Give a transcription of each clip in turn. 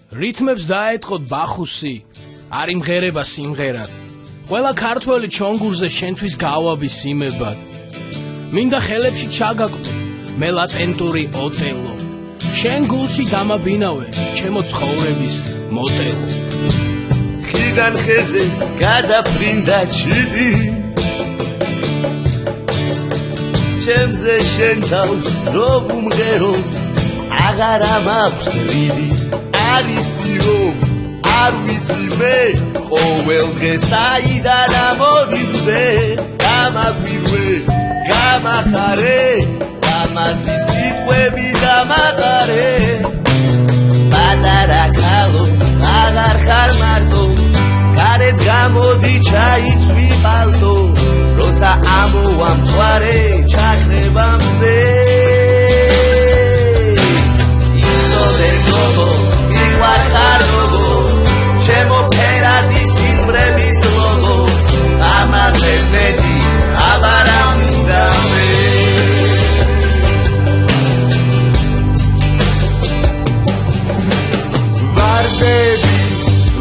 რითმებს დაეთყოთ ბახუსი, არ იმღერება სიმღერად. ყველა ქართველი ჩონგურზე შენთვის გავაბი სიმებად. მინდა ხელებში ჩაგაკვდე, მე ლატენტური ოტელო. შენ გულში დამაბინავე, ჩემო ცხოვრების მოტელო. ხიდან ხეზე გადაფრინდა ჩიდი, ჩემზე შენ თავს რო უმღერო, აღარა მაქვს რიდი. არ იცი რომ არ ვიცი მე, ყოველ დღეს საიდან ამოდის მზე. გამაგვირვე, გამახარე, გამაზი სიტყვები დამაყარე. პატარა ქალო, აღარ ხარ მარტო, გარეთ გამოდი ჩაიცვი პალტო. როცა ამოვამთვარე, ჩაქრება მზე. იცოდე გოგო, მივახარ გოგო, ჩემო ფერადი სიზმრების ლოგო. ამაზე მეტი აბარ არ მინდა მე.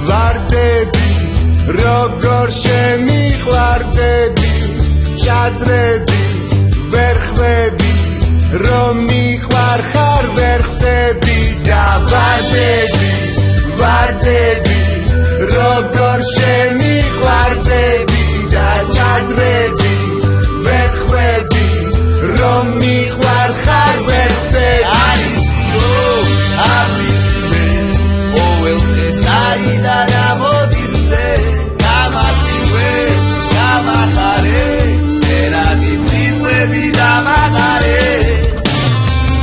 ვარდები, როგორ შემიყვარდები, ჩადრები, ვერ ხვდები, რომ მიყვარ ხარ ვერ ხვდები. და ვარდები, როგორ შემიყვარდები და ჩადრები, ვერ ხვდები, რომ მიყვარ ხარ ვერ ხვდები. არ იცი რომ არ ვიცი მე, ყოველ დღეს საიდან ამოდის მზე. გამაგვირვე, გამახარე, ფერადი სიტყვები დამაყარე.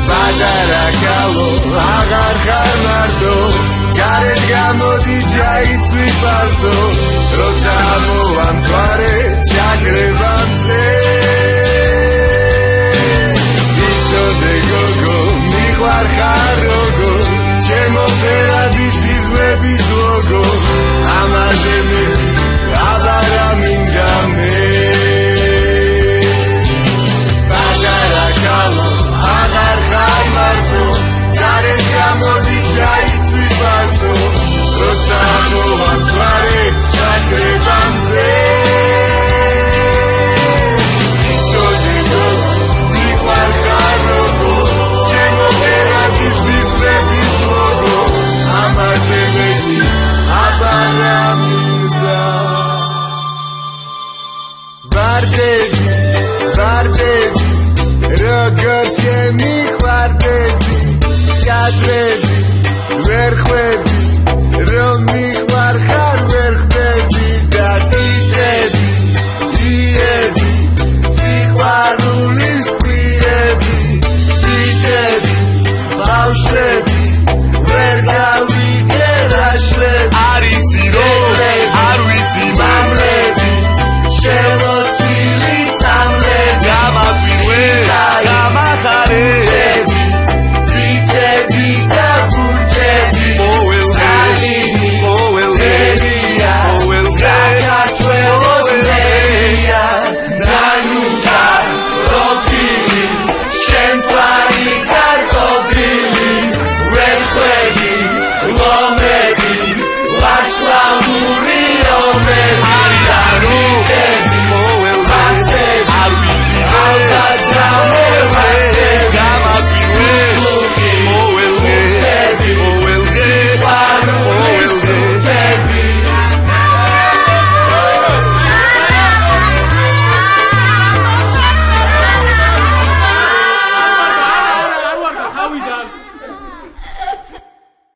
პატარა ქალო, აღარ ხარ მარტო, გარეთ გამოდი ჩაიცვი პალტო. როცა ამოვამთვარე, ჩაქრება მზე. იცოდე გოგო, მიყვარ ხარ როგორ, ჩემო ფერადი სიზმრების